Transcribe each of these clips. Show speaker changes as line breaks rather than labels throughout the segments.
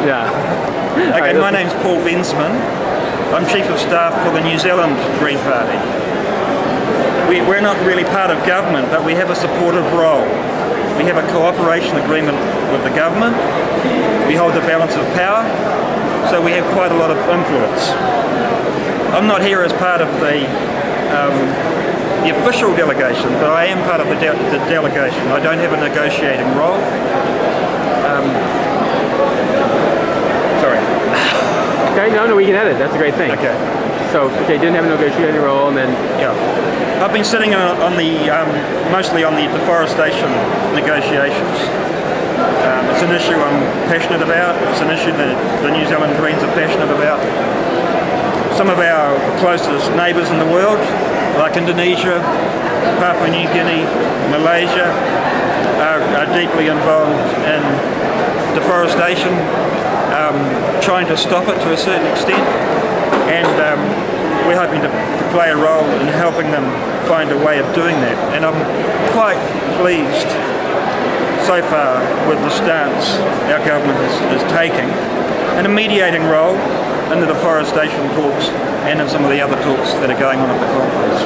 Yeah.
Okay, my name's Paul Bensemann. I'm Chief of Staff for the New Zealand Green Party. We're not really part of government, but we have a supportive role. We have a cooperation agreement with the government. We hold the balance of power, so we have quite a lot of influence. I'm not here as part of the official delegation, but I am part of the delegation. I don't have a negotiating role. Sorry.
Okay, no, we can edit. That's a great thing.
Okay.
So, didn't have a negotiating role, and then...
Yeah. I've been sitting on the, mostly on the deforestation negotiations. It's an issue I'm passionate about. It's an issue that the New Zealand Greens are passionate about. Some of our closest neighbours in the world, like Indonesia, Papua New Guinea, Malaysia, are deeply involved in deforestation, trying to stop it to a certain extent, and we're hoping to play a role in helping them find a way of doing that. And I'm quite pleased so far with the stance our government is taking, and a mediating role in the deforestation talks and in some of the other talks that are going on at the conference.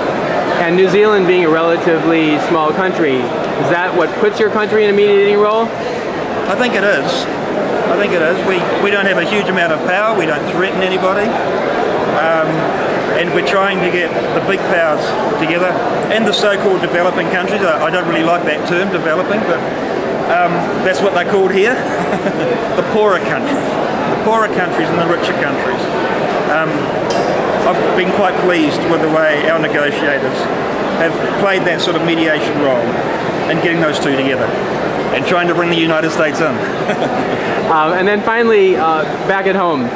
And New Zealand being a relatively small country, is that what puts your country in a mediating role?
I think it is. I think it is. We don't have a huge amount of power. We don't threaten anybody. And we're trying to get the big powers together and the so-called developing countries. I don't really like that term, developing, but that's what they're called here. The poorer countries. The poorer countries and the richer countries. I've been quite pleased with the way our negotiators have played that sort of mediation role in getting those two together and trying to bring the United States in.
And then finally, back at home,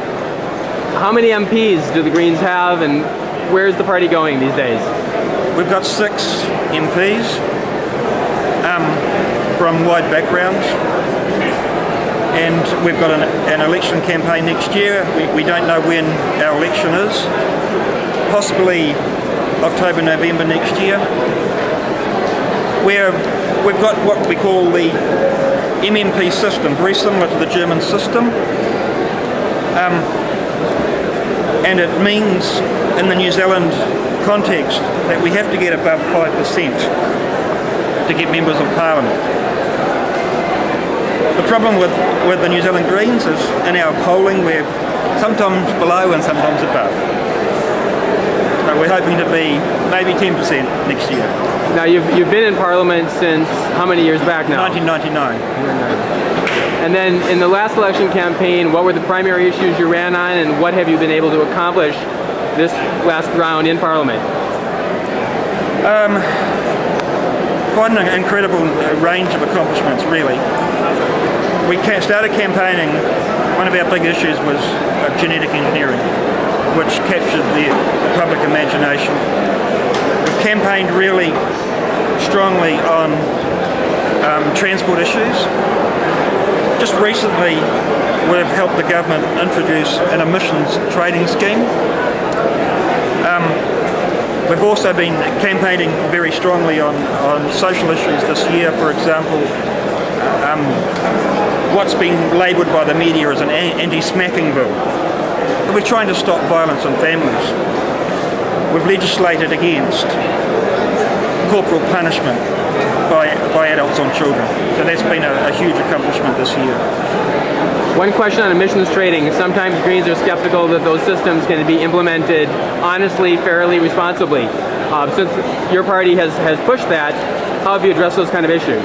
how many MPs do the Greens have, and where's the party going these days?
We've got 6 MPs from wide backgrounds, and we've got an election campaign next year. We don't know when our election is, possibly October, November next year. We've got what we call the MMP system, very similar to the German system. And it means, in the New Zealand context, that we have to get above 5% to get members of Parliament. The problem with the New Zealand Greens is, in our polling, we're sometimes below and sometimes above. But we're hoping to be maybe 10% next year.
Now, you've been in Parliament since how many years back now?
1999.
And then in the last election campaign, what were the primary issues you ran on, and what have you been able to accomplish this last round in Parliament?
Quite an incredible range of accomplishments, really. We started campaigning, one of our big issues was genetic engineering, which captured the public imagination. We campaigned really strongly on transport issues. Just recently, we've helped the government introduce an emissions trading scheme. We've also been campaigning very strongly on social issues this year. For example, what's been labelled by the media as an anti-smacking bill. We're trying to stop violence in families. We've legislated against corporal punishment by adults on children. So that's been a huge accomplishment this year.
One question on emissions trading. Sometimes Greens are skeptical that those systems can be implemented honestly, fairly, responsibly. Since your party has pushed that, how have you addressed those kind of issues?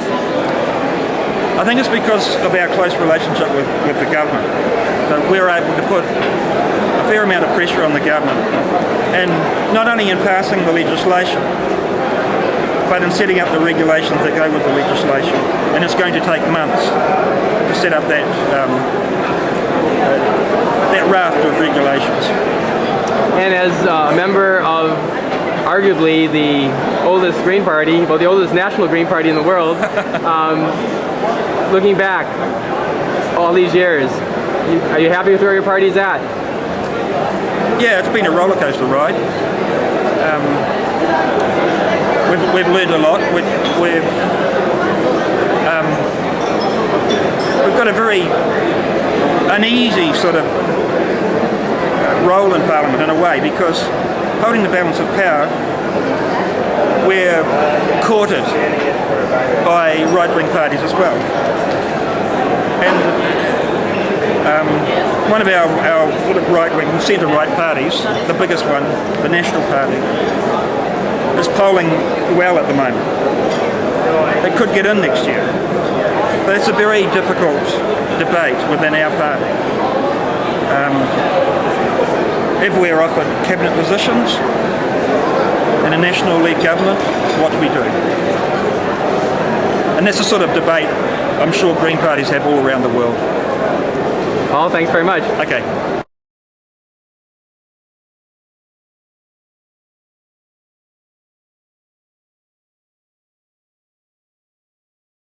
I think it's because of our close relationship with the government. So we're able to put a fair amount of pressure on the government, and not only in passing the legislation, but in setting up the regulations that go with the legislation. And it's going to take months to set up that raft of regulations.
And as a member of arguably the oldest Green Party, well, the oldest national Green Party in the world, looking back all these years, are you happy with where your party's at?
Yeah, it's been a roller coaster ride. We've learned a lot. We've got a very uneasy sort of role in Parliament in a way, because holding the balance of power, we're courted by right-wing parties as well. And one of our sort of right-wing, centre-right parties, the biggest one, the National Party, is polling well at the moment. It could get in next year. But it's a very difficult debate within our party. If we're offered cabinet positions in a national lead government, what do we do? And that's the sort of debate I'm sure Green parties have all around the world.
Paul, thanks very much.
Okay.